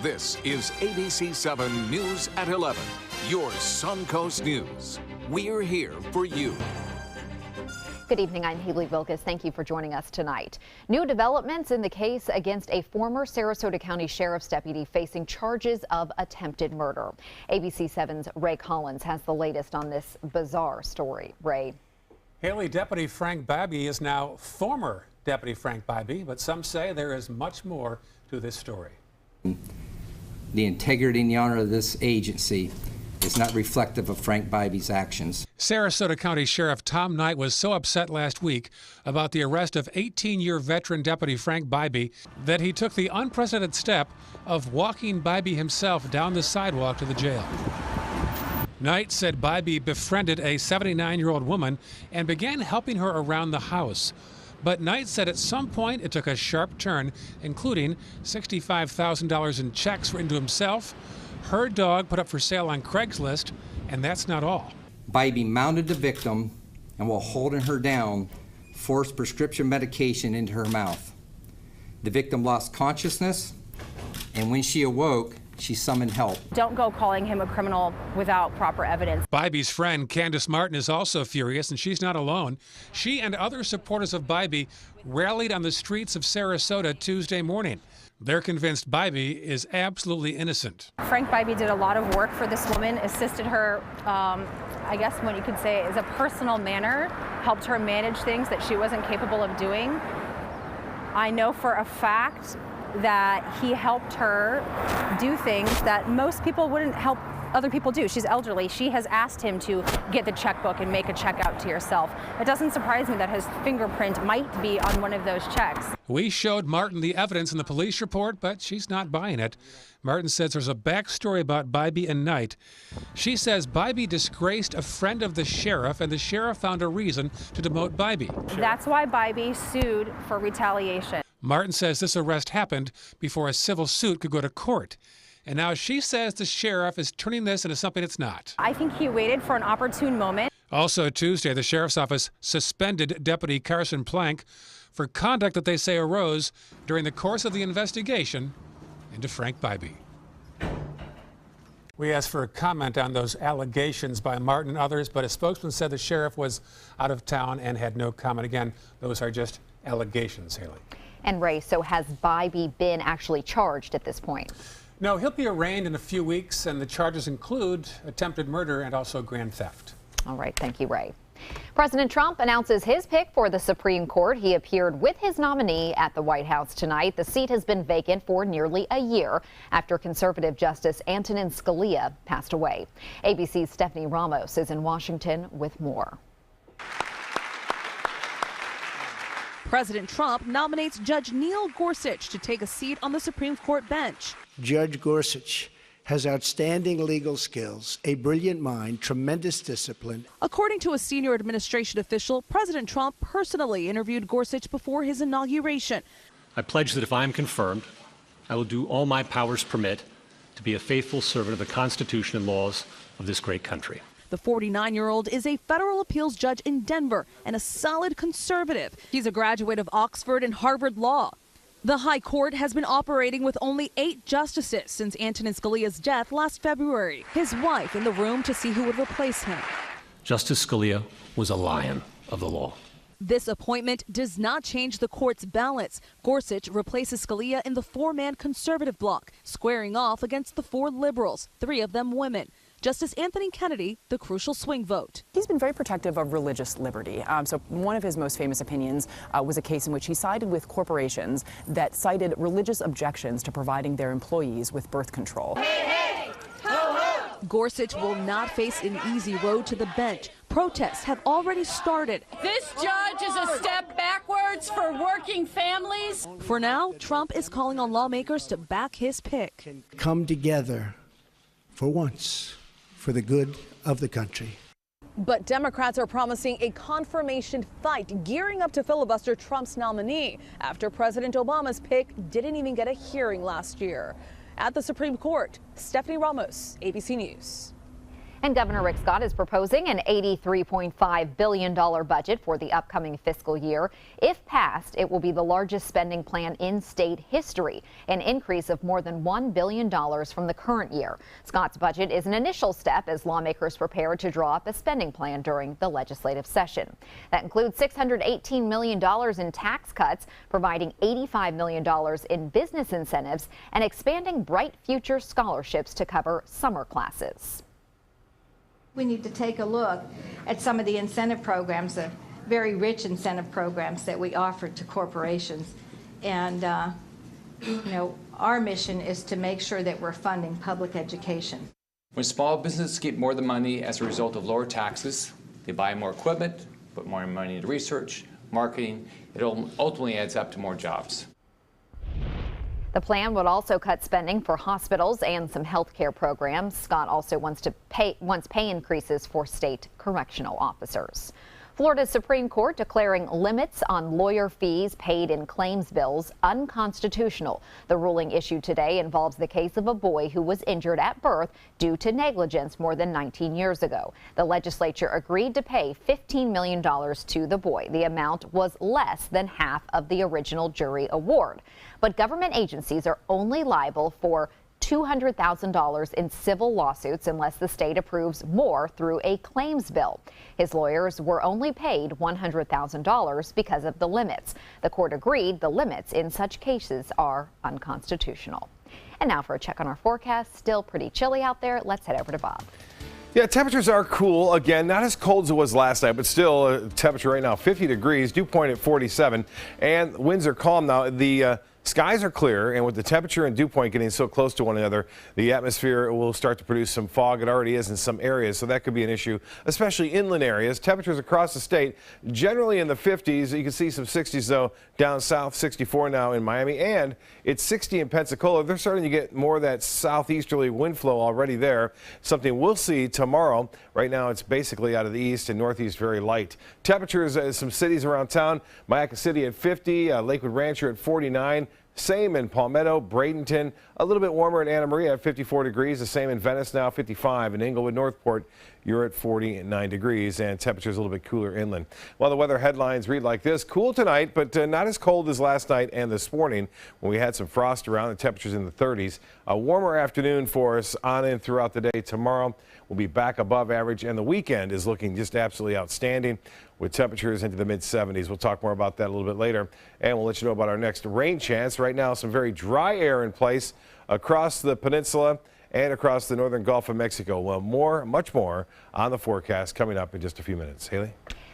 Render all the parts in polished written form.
This is ABC7 News at 11, your Suncoast News. We're here for you. Good evening, I'm Haley Vilkas. Thank you for joining us tonight. New developments in the case against a former Sarasota County Sheriff's deputy facing charges of attempted murder. ABC7's Ray Collins has the latest on this bizarre story. Ray. Haley, Deputy Frank Bybee is now former Deputy Frank Bybee, but some say there is much more to this story. The integrity and the honor of this agency is not reflective of Frank Bybee's actions. Sarasota County Sheriff Tom Knight was so upset last week about the arrest of 18-year veteran Deputy Frank Bybee that he took the unprecedented step of walking Bybee himself down the sidewalk to the jail. Knight said Bybee befriended a 79-year-old woman and began helping her around the house. But Knight said at some point it took a sharp turn, including $65,000 in checks into himself, her dog put up for sale on Craigslist, and that's not all. Bybee mounted the victim and, while holding her down, forced prescription medication into her mouth. The victim lost consciousness, and when she awoke, she summoned help. Don't go calling him a criminal without proper evidence. Bybee's friend, Candace Martin, is also furious, and she's not alone. She and other supporters of Bybee rallied on the streets of Sarasota Tuesday morning. They're convinced Bybee is absolutely innocent. Frank Bybee did a lot of work for this woman, assisted her, I guess what you could say is a personal manner, helped her manage things that she wasn't capable of doing. I know for a fact that he helped her do things that most people wouldn't help other people do. She's elderly. She has asked him to get the checkbook and make a check out to yourself. It doesn't surprise me that his fingerprint might be on one of those checks. We showed Martin the evidence in the police report, but she's not buying it. Martin says there's a backstory about Bybee and Knight. She says Bybee disgraced a friend of the sheriff, and the sheriff found a reason to demote Bybee. That's why Bybee sued for retaliation. Martin says this arrest happened before a civil suit could go to court. And now she says the sheriff is turning this into something it's not. I think he waited for an opportune moment. Also Tuesday, the sheriff's office suspended Deputy Carson Plank for conduct that they say arose during the course of the investigation into Frank Bybee. We asked for a comment on those allegations by Martin and others, but a spokesman said the sheriff was out of town and had no comment. Again, those are just allegations, Haley. And Ray, so has Bybee been actually charged at this point? No, he'll be arraigned in a few weeks, and the charges include attempted murder and also grand theft. All right, thank you, Ray. President Trump announces his pick for the Supreme Court. He appeared with his nominee at the White House tonight. The seat has been vacant for nearly a year after conservative Justice Antonin Scalia passed away. ABC's Stephanie Ramos is in Washington with more. President Trump nominates Judge Neil Gorsuch to take a seat on the Supreme Court bench. Judge Gorsuch has outstanding legal skills, a brilliant mind, tremendous discipline. According to a senior administration official, President Trump personally interviewed Gorsuch before his inauguration. I pledge that if I am confirmed, I will do all my powers permit to be a faithful servant of the Constitution and laws of this great country. The 49-year-old is a federal appeals judge in Denver and a solid conservative. He's a graduate of Oxford and Harvard Law. The High Court has been operating with only 8 justices since Antonin Scalia's death last February. His wife in the room to see who would replace him. Justice Scalia was a lion of the law. This appointment does not change the court's balance. Gorsuch replaces Scalia in the 4-man conservative bloc, squaring off against the 4 liberals, 3 of them women. Justice Anthony Kennedy, the crucial swing vote. He's been very protective of religious liberty. So one of his most famous opinions was a case in which he sided with corporations that cited religious objections to providing their employees with birth control. Hey, ho, ho. Gorsuch will not face an easy road to the bench. Protests have already started. This judge is a step backwards for working families. For now, Trump is calling on lawmakers to back his pick. Come together for once, for the good of the country. But Democrats are promising a confirmation fight, gearing up to filibuster Trump's nominee after President Obama's pick didn't even get a hearing last year. At the Supreme Court, Stephanie Ramos, ABC News. And Governor Rick Scott is proposing an $83.5 billion budget for the upcoming fiscal year. If passed, it will be the largest spending plan in state history, an increase of more than $1 billion from the current year. Scott's budget is an initial step as lawmakers prepare to draw up a spending plan during the legislative session. That includes $618 million in tax cuts, providing $85 million in business incentives, and expanding Bright Future scholarships to cover summer classes. We need to take a look at some of the incentive programs, the very rich incentive programs that we offer to corporations. And, our mission is to make sure that we're funding public education. When small businesses get more of the money as a result of lower taxes, they buy more equipment, put more money into research, marketing, it ultimately adds up to more jobs. The plan would also cut spending for hospitals and some health care programs. Scott also wants pay increases for state correctional officers. Florida's Supreme Court declaring limits on lawyer fees paid in claims bills unconstitutional. The ruling issued today involves the case of a boy who was injured at birth due to negligence more than 19 years ago. The legislature agreed to pay $15 million to the boy. The amount was less than half of the original jury award. But government agencies are only liable for $200,000 in civil lawsuits unless the state approves more through a claims bill. His lawyers were only paid $100,000 because of the limits. The court agreed the limits in such cases are unconstitutional. And now for a check on our forecast. Still pretty chilly out there. Let's head over to Bob. Yeah, temperatures are cool. Again, not as cold as it was last night, but still temperature right now 50 degrees, dew point at 47, and winds are calm now. The skies are clear, and with the temperature and dew point getting so close to one another, the atmosphere will start to produce some fog. It already is in some areas, so that could be an issue, especially inland areas. Temperatures across the state generally in the 50s. You can see some 60s, though, down south, 64 now in Miami, and it's 60 in Pensacola. They're starting to get more of that southeasterly wind flow already there, something we'll see tomorrow. Right now, it's basically out of the east and northeast, very light. Temperatures in some cities around town, Mayaca City at 50, Lakewood Rancher at 49. Same in Palmetto, Bradenton, a little bit warmer in Anna Maria at 54 degrees. The same in Venice now, 55. In Inglewood, Northport, you're at 49 degrees, and temperatures a little bit cooler inland. Well, the weather headlines read like this. Cool tonight, but not as cold as last night and this morning when we had some frost around. The temperatures in the 30s. A warmer afternoon for us on in throughout the day. Tomorrow we'll be back above average, and the weekend is looking just absolutely outstanding with temperatures into the mid-70s. We'll talk more about that a little bit later, and we'll let you know about our next rain chance. Right now, some very dry air in place across the peninsula and across the northern Gulf of Mexico. Well, much more on the forecast coming up in just a few minutes. Haley?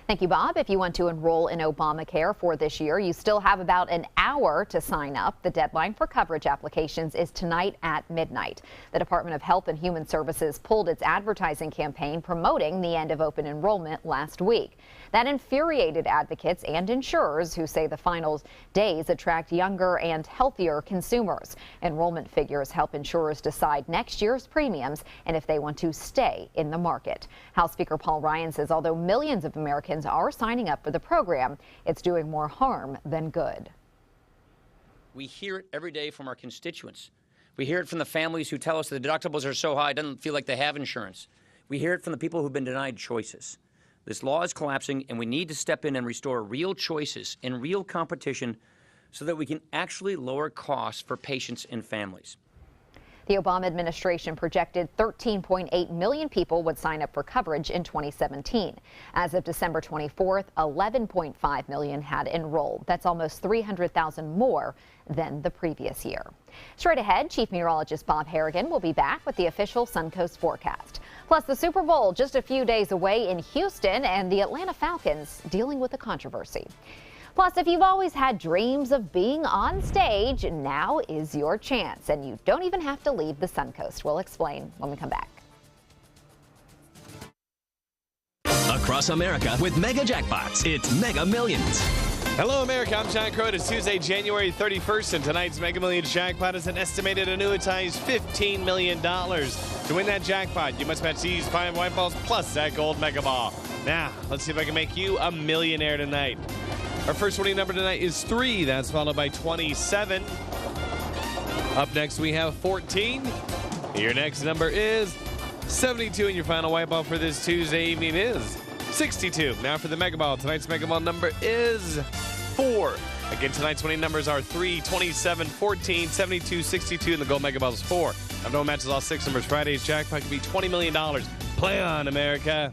Thank you, Bob. If you want to enroll in Obamacare for this year, you still have about an hour to sign up. The deadline for coverage applications is tonight at midnight. The Department of Health and Human Services pulled its advertising campaign promoting the end of open enrollment last week. That infuriated advocates and insurers who say the final days attract younger and healthier consumers. Enrollment figures help insurers decide next year's premiums and if they want to stay in the market. House Speaker Paul Ryan says although millions of Americans are signing up for the program, it's doing more harm than good. We hear it every day from our constituents. We hear it from the families who tell us the deductibles are so high it doesn't feel like they have insurance. We hear it from the people who've been denied choices. This law is collapsing, and we need to step in and restore real choices and real competition so that we can actually lower costs for patients and families. The Obama administration projected 13.8 million people would sign up for coverage in 2017. As of December 24th, 11.5 million had enrolled. That's almost 300,000 more than the previous year. Straight ahead, Chief Meteorologist Bob Harrigan will be back with the official Suncoast forecast. Plus, the Super Bowl just a few days away in Houston, and the Atlanta Falcons dealing with a controversy. Plus, if you've always had dreams of being on stage, now is your chance, and you don't even have to leave the Suncoast. We'll explain when we come back. Across America with Mega Jackpots, it's Mega Millions. Hello, America. I'm John Crow. It's Tuesday, January 31st, and tonight's Mega Millions jackpot is an estimated annuitized $15 million. To win that jackpot, you must match these 5 white balls plus that gold mega ball. Now, let's see if I can make you a millionaire tonight. Our first winning number tonight is 3. That's followed by 27. Up next, we have 14. Your next number is 72, and your final white ball for this Tuesday evening is 62. Now for the Mega Ball. Tonight's Mega Ball number is 4. Again, tonight's winning numbers are 3, 27, 14, 72, 62, and the gold Mega Ball is 4. Now, no matches all 6 numbers. Friday's jackpot could be $20 million. Play on, America.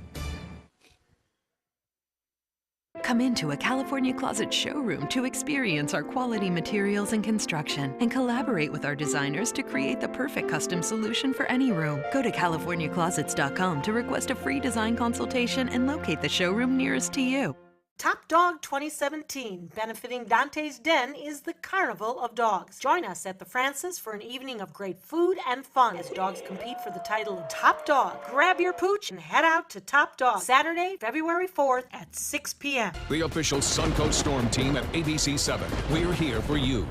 Come into a California Closet showroom to experience our quality materials and construction and collaborate with our designers to create the perfect custom solution for any room. Go to CaliforniaClosets.com to request a free design consultation and locate the showroom nearest to you. Top Dog 2017, benefiting Dante's Den, is the Carnival of Dogs. Join us at the Francis for an evening of great food and fun as dogs compete for the title of Top Dog. Grab your pooch and head out to Top Dog Saturday, February 4th at 6 p.m. The official Suncoast Storm team at ABC7. We're here for you.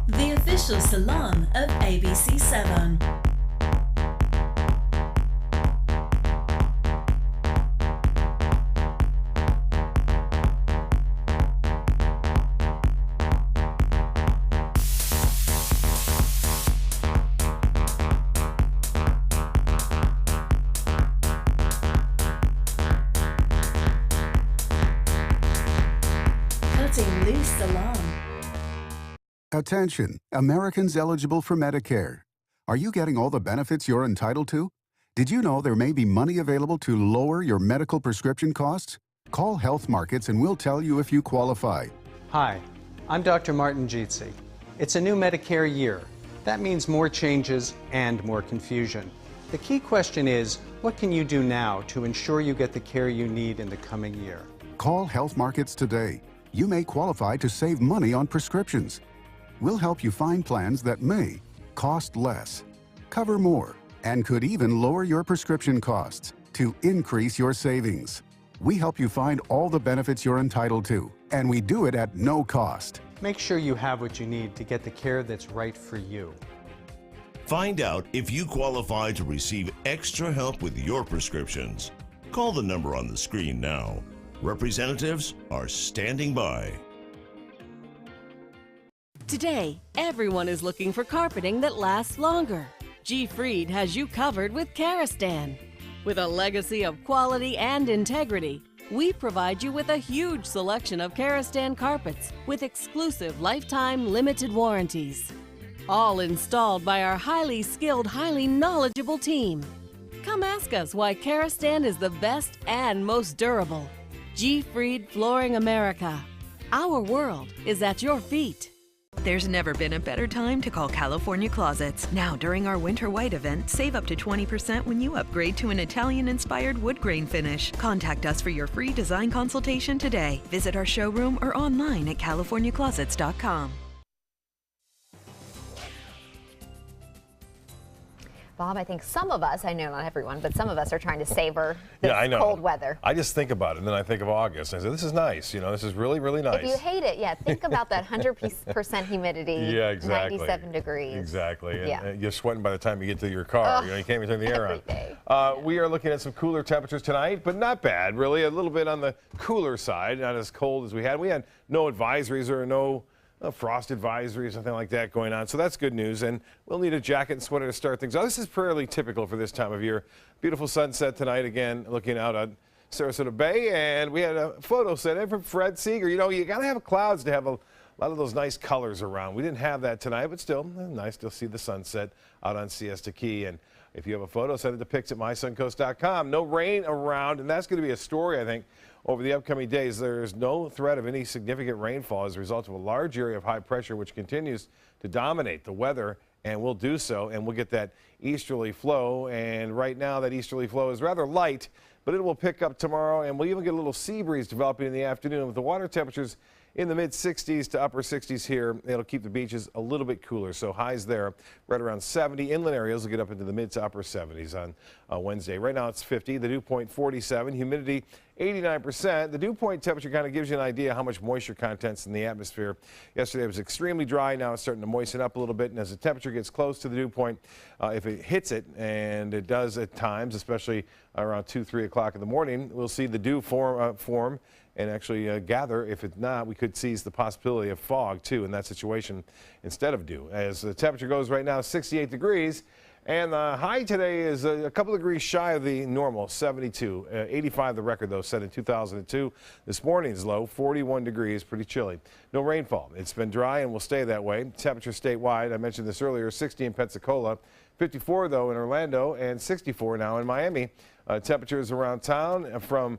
The official salon of ABC7. Attention, Americans eligible for Medicare. Are you getting all the benefits you're entitled to? Did you know there may be money available to lower your medical prescription costs? Call Health Markets and we'll tell you if you qualify. Hi, I'm Dr. Martin Jeetsi. It's a new Medicare year. That means more changes and more confusion. The key question is, what can you do now to ensure you get the care you need in the coming year? Call Health Markets today. You may qualify to save money on prescriptions. We'll help you find plans that may cost less, cover more, and could even lower your prescription costs to increase your savings. We help you find all the benefits you're entitled to, and we do it at no cost. Make sure you have what you need to get the care that's right for you. Find out if you qualify to receive extra help with your prescriptions. Call the number on the screen now. Representatives are standing by. Today, everyone is looking for carpeting that lasts longer. G. Fried has you covered with Karastan. With a legacy of quality and integrity, we provide you with a huge selection of Karastan carpets with exclusive lifetime limited warranties. All installed by our highly skilled, highly knowledgeable team. Come ask us why Karastan is the best and most durable. G. Fried Flooring America. Our world is at your feet. There's never been a better time to call California Closets. Now, during our Winter White event, save up to 20% when you upgrade to an Italian-inspired wood grain finish. Contact us for your free design consultation today. Visit our showroom or online at CaliforniaClosets.com. Bob, I think some of us, I know not everyone, but some of us are trying to savor this cold weather. I just think about it, and then I think of August. I say, this is nice. You know, this is really, really nice. If you hate it, think about that 100% humidity, yeah, exactly. 97 degrees. Exactly. And you're sweating by the time you get to your car. You know, you can't even turn the air on. We are looking at some cooler temperatures tonight, but not bad, really. A little bit on the cooler side, not as cold as we had. We had no advisories or no frost advisory or something like that going on. So that's good news. And we'll need a jacket and sweater to start things out. This is fairly typical for this time of year. Beautiful sunset tonight, again, looking out on Sarasota Bay. And we had a photo sent in from Fred Seeger. You know, you got to have clouds to have a lot of those nice colors around. We didn't have that tonight, but still nice to see the sunset out on Siesta Key. And if you have a photo, send it to pics@mysuncoast.com. No rain around, and that's going to be a story, I think, over the upcoming days. There is no threat of any significant rainfall as a result of a large area of high pressure, which continues to dominate the weather and will do so. And we'll get that easterly flow. And right now, that easterly flow is rather light, but it will pick up tomorrow. And we'll even get a little sea breeze developing in the afternoon with the water temperatures in the mid-60s to upper 60s here. It'll keep the beaches a little bit cooler. So highs there right around 70. Inland areas will get up into the mid to upper 70s on Wednesday. Right now it's 50. The dew point 47. Humidity 89%. The dew point temperature kind of gives you an idea how much moisture content's in the atmosphere. Yesterday it was extremely dry. Now it's starting to moisten up a little bit. And as the temperature gets close to the dew point, if it hits it, and it does at times, especially around 2, 3 o'clock in the morning, we'll see the dew form and actually gather. If it's not, we could seize the possibility of fog too in that situation instead of dew. As the temperature goes right now, 68 degrees, And the high today is a couple degrees shy of the normal, 72. 85 the record, though, set in 2002. This morning's low, 41 degrees, pretty chilly. No rainfall. It's been dry and will stay that way. Temperature statewide, I mentioned this earlier, 60 in Pensacola, 54, though, in Orlando, and 64 now in Miami. Temperatures around town from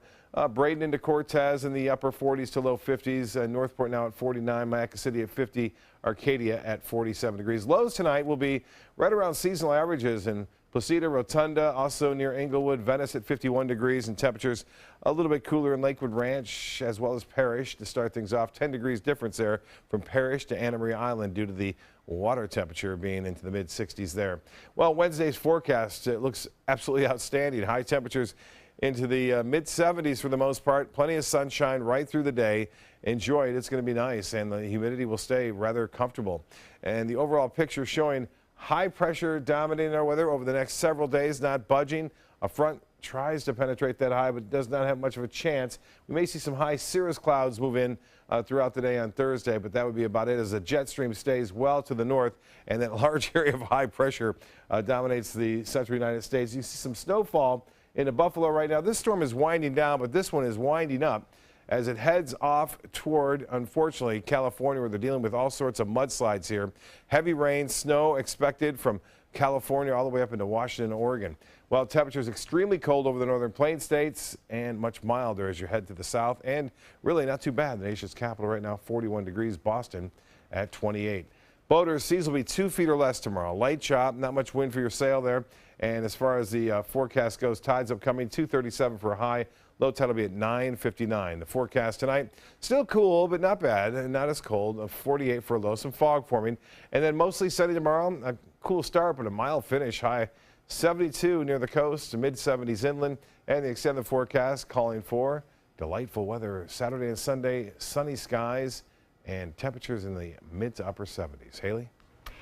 Braden into Cortez in the upper 40s to low 50s. Northport now at 49, Mayaca City at 50, Arcadia at 47 degrees. Lows tonight will be right around seasonal averages in Placida, Rotunda, also near Englewood, Venice at 51 degrees, and temperatures a little bit cooler in Lakewood Ranch as well as Parrish to start things off. 10 degrees difference there from Parrish to Anna Maria Island due to the water temperature being into the mid 60s there. Well, Wednesday's forecast, it looks absolutely outstanding. High temperatures into the mid 70s for the most part. Plenty of sunshine right through the day. Enjoy it. It's going to be nice, and the humidity will stay rather comfortable. And the overall picture showing high pressure dominating our weather over the next several days, not budging. A front tries to penetrate that high, but does not have much of a chance. We may see some high cirrus clouds move in throughout the day on Thursday, but that would be about it as the jet stream stays well to the north, and that large area of high pressure dominates the central United States. You see some snowfall into Buffalo right now. This storm is winding down, but this one is winding up as it heads off toward, unfortunately, California, where they're dealing with all sorts of mudslides here. Heavy rain, snow expected from California all the way up into Washington, Oregon. Well, temperatures extremely cold over the northern plain states and much milder as you head to the south, and really not too bad. The nation's capital right now, 41 degrees, Boston at 28. Boaters, seas will be 2 feet or less tomorrow. Light chop, not much wind for your sail there. And as far as the forecast goes, tides upcoming 237 for a high. Low tide will be at 9:59. The forecast tonight, still cool, but not bad, and not as cold. 48 for a low, some fog forming. And then mostly sunny tomorrow. A cool start, but a mild finish. High 72 near the coast, mid 70s inland. And the extended forecast calling for delightful weather Saturday and Sunday, sunny skies, and temperatures in the mid to upper 70s. Haley?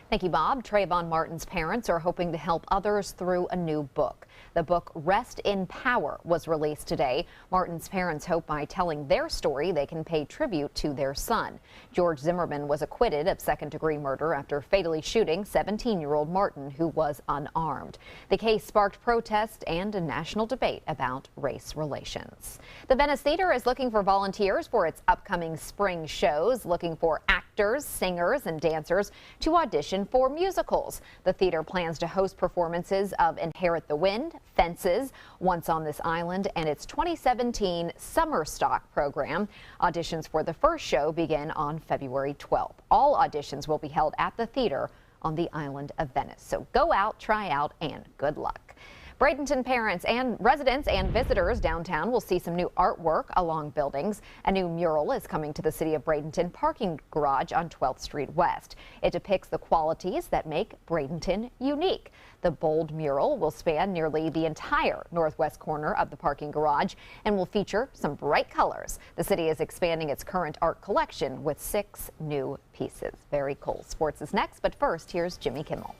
Thank you, Bob. Trayvon Martin's parents are hoping to help others through a new book. The book Rest in Power was released today. Martin's parents hope by telling their story they can pay tribute to their son. George Zimmerman was acquitted of second-degree murder after fatally shooting 17-year-old Martin, who was unarmed. The case sparked protest and a national debate about race relations. The Venice Theater is looking for volunteers for its upcoming spring shows, looking for actors, singers, and dancers to audition for musicals. The theater plans to host performances of Inherit the Wind, Fences, Once on This Island, and its 2017 Summer Stock program. Auditions for the first show begin on February 12th. All auditions will be held at the theater on the island of Venice. So go out, try out, and good luck. Bradenton parents and residents and visitors downtown will see some new artwork along buildings. A new mural is coming to the City of Bradenton parking garage on 12th Street West. It depicts the qualities that make Bradenton unique. The bold mural will span nearly the entire northwest corner of the parking garage and will feature some bright colors. The city is expanding its current art collection with 6 new pieces. Very cool. Sports is next, but first, here's Jimmy Kimmel.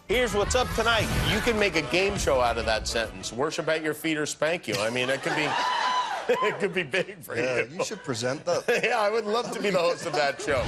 Here's what's up tonight. You can make a game show out of that sentence. Worship at your feet or spank you. I mean, it could be, it could be big for you. Yeah, you should present that. Yeah, I would love to be the host of that show.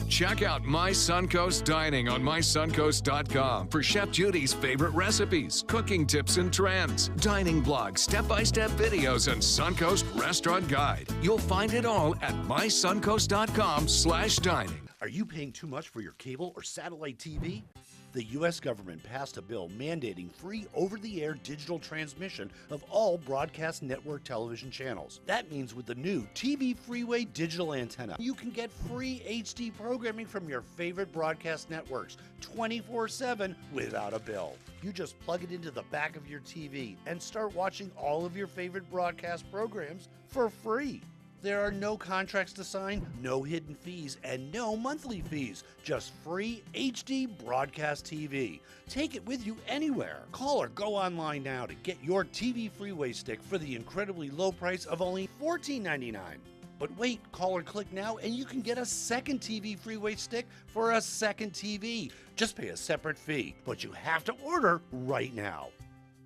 Check out My Suncoast Dining on mysuncoast.com for Chef Judy's favorite recipes, cooking tips and trends, dining blogs, step-by-step videos, and Suncoast Restaurant Guide. You'll find it all at mysuncoast.com/dining. Are you paying too much for your cable or satellite TV? The U.S. government passed a bill mandating free over-the-air digital transmission of all broadcast network television channels. That means with the new TV Freeway digital antenna, you can get free HD programming from your favorite broadcast networks 24/7 without a bill. You just plug it into the back of your TV and start watching all of your favorite broadcast programs for free. There are no contracts to sign, no hidden fees, and no monthly fees. Just free HD broadcast TV. Take it with you anywhere. Call or go online now to get your TV Freeway stick for the incredibly low price of only $14.99. But wait, call or click now and you can get a second TV Freeway stick for a second TV. Just pay a separate fee, but you have to order right now.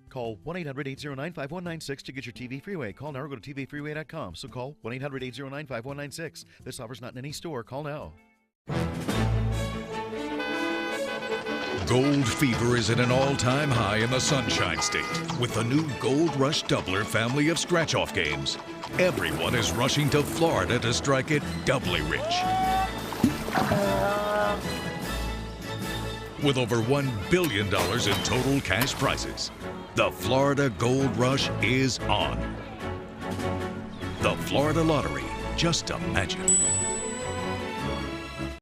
Call 1-800-809-5196 to get your TV Freeway. Call now or go to tvfreeway.com. So call 1-800-809-5196. This offer's not in any store. Call now. Gold fever is at an all-time high in the Sunshine State with the new Gold Rush Doubler family of scratch-off games. Everyone is rushing to Florida to strike it doubly rich. With over $1 billion in total cash prizes, the Florida Gold Rush is on. The Florida Lottery, just imagine.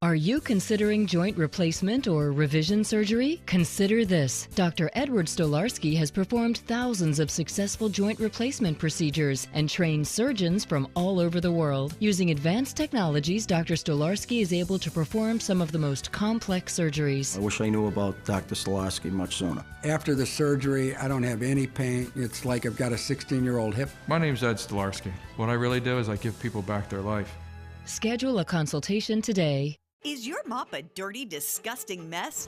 Are you considering joint replacement or revision surgery? Consider this. Dr. Edward Stolarski has performed thousands of successful joint replacement procedures and trained surgeons from all over the world. Using advanced technologies, Dr. Stolarski is able to perform some of the most complex surgeries. I wish I knew about Dr. Stolarski much sooner. After the surgery, I don't have any pain. It's like I've got a 16-year-old hip. My name's Ed Stolarski. What I really do is I give people back their life. Schedule a consultation today. Is your mop a dirty, disgusting mess?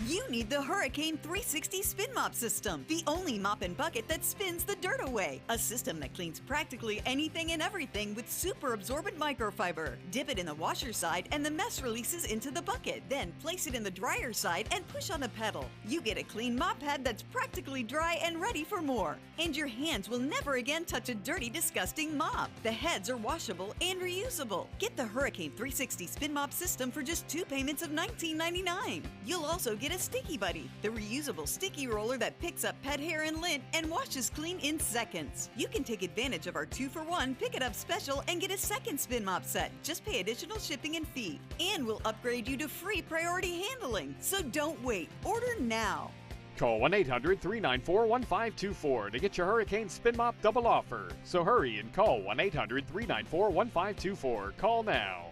You need the Hurricane 360 Spin Mop System, the only mop and bucket that spins the dirt away. A system that cleans practically anything and everything with super absorbent microfiber. Dip it in the washer side and the mess releases into the bucket. Then place it in the dryer side and push on the pedal. You get a clean mop pad that's practically dry and ready for more. And your hands will never again touch a dirty, disgusting mop. The heads are washable and reusable. Get the Hurricane 360 Spin Mop System for just 2 payments of $19.99. You'll also get a Sticky Buddy, the reusable sticky roller that picks up pet hair and lint and washes clean in seconds. You can take advantage of our 2-for-1 Pick It Up special and get a second spin mop set. Just pay additional shipping and fee. And we'll upgrade you to free priority handling. So don't wait. Order now. Call 1-800-394-1524 to get your Hurricane Spin Mop double offer. So hurry and call 1-800-394-1524. Call now.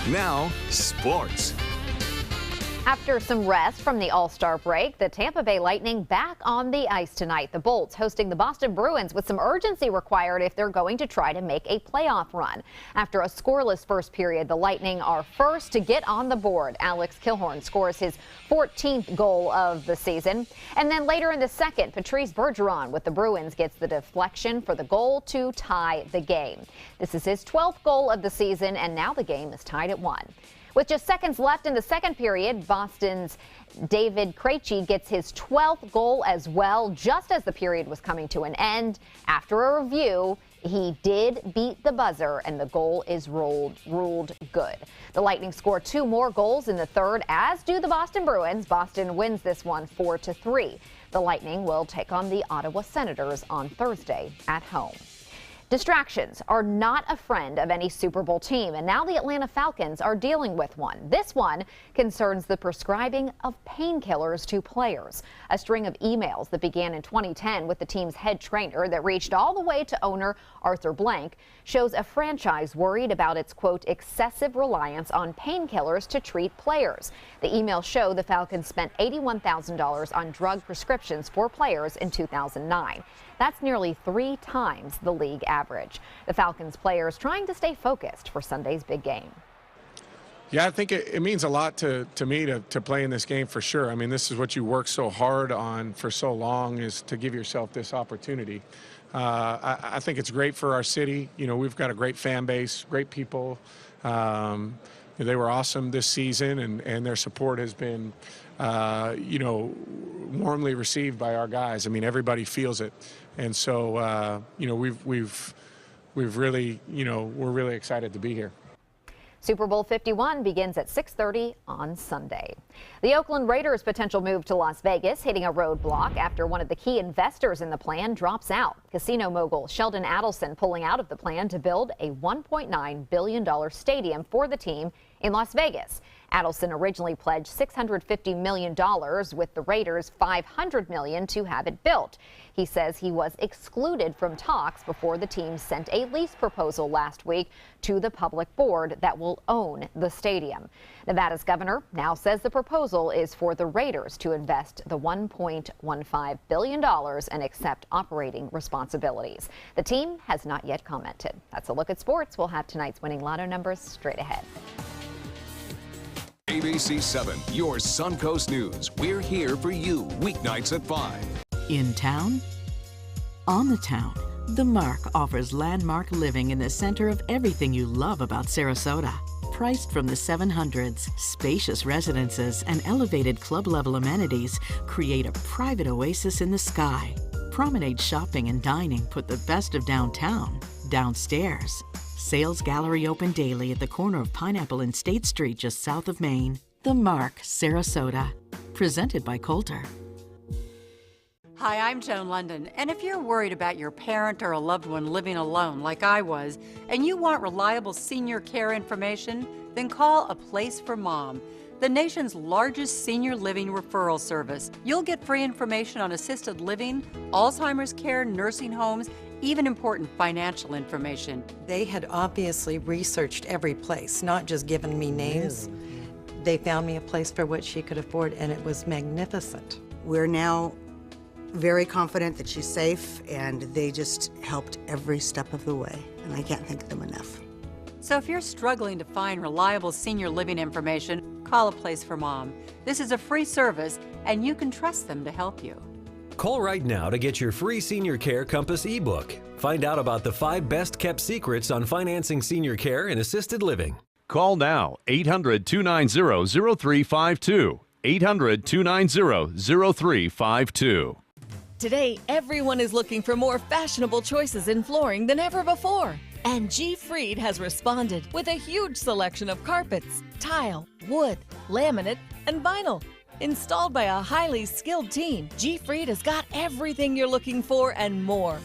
Now, sports. After some rest from the All-Star break, the Tampa Bay Lightning back on the ice tonight. The Bolts hosting the Boston Bruins with some urgency required if they're going to try to make a playoff run. After a scoreless first period, the Lightning are first to get on the board. Alex Killorn scores his 14th goal of the season. And then later in the second, Patrice Bergeron with the Bruins gets the deflection for the goal to tie the game. This is his 12th goal of the season, and now the game is tied at 1. With just seconds left in the second period, Boston's David Krejci gets his 12th goal as well, just as the period was coming to an end. After a review, he did beat the buzzer, and the goal is ruled good. The Lightning score 2 more goals in the third, as do the Boston Bruins. Boston wins this one 4-3. The Lightning will take on the Ottawa Senators on Thursday at home. Distractions are not a friend of any Super Bowl team, and now the Atlanta Falcons are dealing with one. This one concerns the prescribing of painkillers to players. A string of emails that began in 2010 with the team's head trainer that reached all the way to owner Arthur Blank shows a franchise worried about its, quote, excessive reliance on painkillers to treat players. The emails show the Falcons spent $81,000 on drug prescriptions for players in 2009. That's nearly 3 times the league average. The Falcons players trying to stay focused for Sunday's big game. Yeah, I think it means a lot to me to play in this game for sure. I mean, this is what you work so hard on for so long, is to give yourself this opportunity. I think it's great for our city. You know, we've got a great fan base, great people. They were awesome this season, and their support has been, you know, warmly received by our guys. I mean, everybody feels it. And so, you know, we've really, you know, we're really excited to be here. Super Bowl 51 begins at 6:30 on Sunday. The Oakland Raiders' potential move to Las Vegas hitting a roadblock after one of the key investors in the plan drops out. Casino mogul Sheldon Adelson pulling out of the plan to build a $1.9 billion stadium for the team in Las Vegas. Adelson originally pledged $650 million, with the Raiders $500 million to have it built. He says he was excluded from talks before the team sent a lease proposal last week to the public board that will own the stadium. Nevada's governor now says the proposal is for the Raiders to invest the $1.15 billion and accept operating responsibilities. The team has not yet commented. That's a look at sports. We'll have tonight's winning lotto numbers straight ahead. ABC7, your Suncoast News. We're here for you weeknights at 5. In town, on the town, The Mark offers landmark living in the center of everything you love about Sarasota. Priced from the 700s, spacious residences and elevated club-level amenities create a private oasis in the sky. Promenade shopping and dining put the best of downtown downstairs. Sales gallery open daily at the corner of Pineapple and State Street just south of Maine. The Mark, Sarasota. Presented by Coulter. Hi, I'm Joan London, and if you're worried about your parent or a loved one living alone like I was, and you want reliable senior care information, then call A Place for Mom, the nation's largest senior living referral service. You'll get free information on assisted living, Alzheimer's care, nursing homes, even important financial information. They had obviously researched every place, not just given me names. They found me a place for what she could afford, and it was magnificent. We're now very confident that she's safe, and they just helped every step of the way, and I can't thank them enough. So if you're struggling to find reliable senior living information, call A Place for Mom. This is a free service, and you can trust them to help you. Call right now to get your free Senior Care Compass ebook. Find out about the 5 best-kept secrets on financing senior care and assisted living. Call now, 800-290-0352. 800-290-0352. Today, everyone is looking for more fashionable choices in flooring than ever before. And G. Fried has responded with a huge selection of carpets, tile, wood, laminate, and vinyl. Installed by a highly skilled team, G. Fried has got everything you're looking for and more.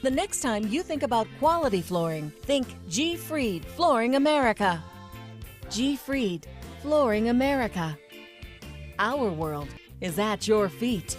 The next time you think about quality flooring, think G. Fried Flooring America. G. Fried Flooring America. Our world is at your feet.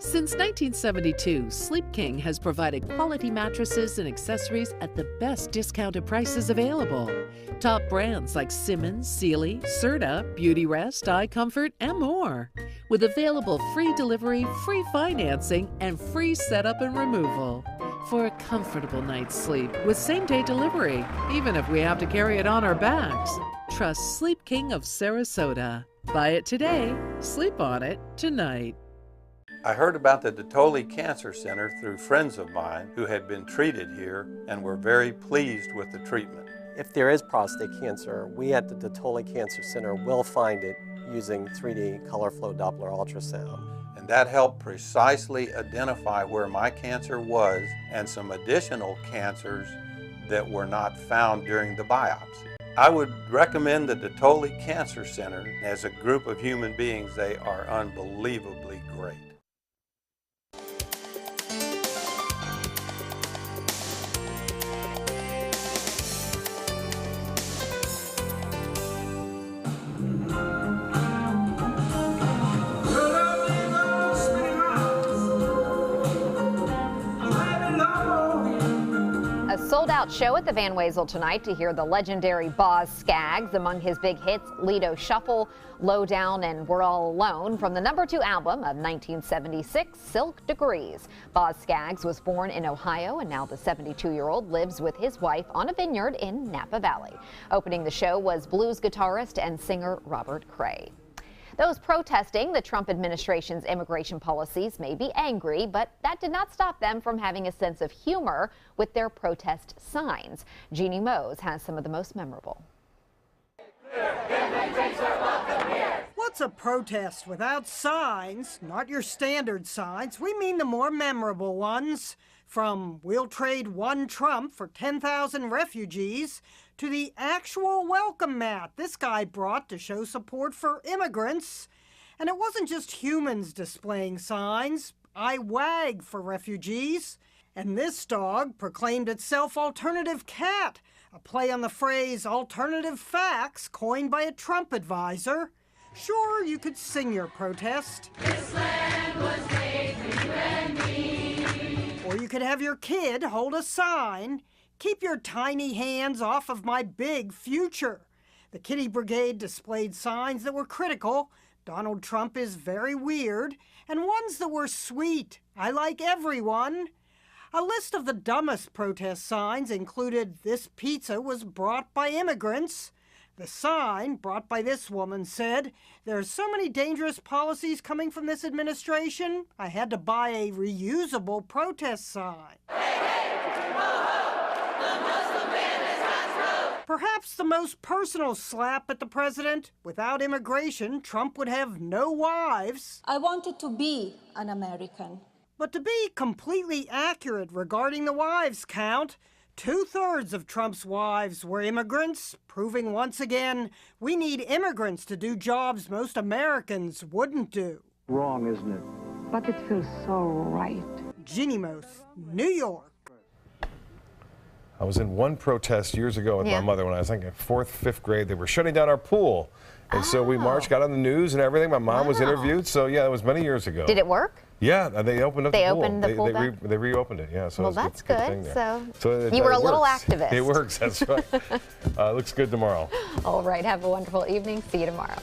Since 1972, Sleep King has provided quality mattresses and accessories at the best discounted prices available. Top brands like Simmons, Sealy, Serta, Beautyrest, iComfort, and more. With available free delivery, free financing, and free setup and removal. For a comfortable night's sleep with same-day delivery, even if we have to carry it on our backs. Trust Sleep King of Sarasota. Buy it today, sleep on it tonight. I heard about the Dotoli Cancer Center through friends of mine who had been treated here and were very pleased with the treatment. If there is prostate cancer, we at the Dotoli Cancer Center will find it using 3D color flow Doppler ultrasound. And that helped precisely identify where my cancer was and some additional cancers that were not found during the biopsy. I would recommend the Dotoli Cancer Center. As a group of human beings, they are unbelievably great. A sold-out show at the Van Wezel tonight to hear the legendary Boz Scaggs. Among his big hits, Lido Shuffle, Low Down, and We're All Alone from the #2 album of 1976, Silk Degrees. Boz Scaggs was born in Ohio, and now the 72-year-old lives with his wife on a vineyard in Napa Valley. Opening the show was blues guitarist and singer Robert Cray. Those protesting the Trump administration's immigration policies may be angry, but that did not stop them from having a sense of humor with their protest signs. Jeannie Mose has some of the most memorable. What's a protest without signs? Not your standard signs. We mean the more memorable ones. From "We'll trade one Trump for 10,000 refugees" to the actual welcome mat this guy brought to show support for immigrants. And it wasn't just humans displaying signs. I wag for refugees. And this dog proclaimed itself Alternative Cat, a play on the phrase alternative facts coined by a Trump advisor. Sure, you could sing your protest. This land was made for you and me. Or you could have your kid hold a sign. Keep your tiny hands off of my big future. The Kitty Brigade displayed signs that were critical. Donald Trump is very weird. And ones that were sweet. I like everyone. A list of the dumbest protest signs included "This pizza was brought by immigrants." The sign, brought by this woman, said, "There's so many dangerous policies coming from this administration, I had to buy a reusable protest sign." Perhaps the most personal slap at the president. Without immigration, Trump would have no wives. I wanted to be an American. But to be completely accurate regarding the wives count, 2/3 of Trump's wives were immigrants, proving once again we need immigrants to do jobs most Americans wouldn't do. Wrong, isn't it? But it feels so right. Ginny Moth, New York. I was in one protest years ago with my mother when I was in 4th, 5th grade. They were shutting down our pool. And so we marched, got on the news and everything. My mom was interviewed. So, yeah, that was many years ago. Did it work? Yeah, they opened up the pool. They opened the pool back? They reopened it, yeah. So well, it was that's good good. thing there. So you were a little works. activist. It works, that's right. Looks good tomorrow. All right, have a wonderful evening. See you tomorrow.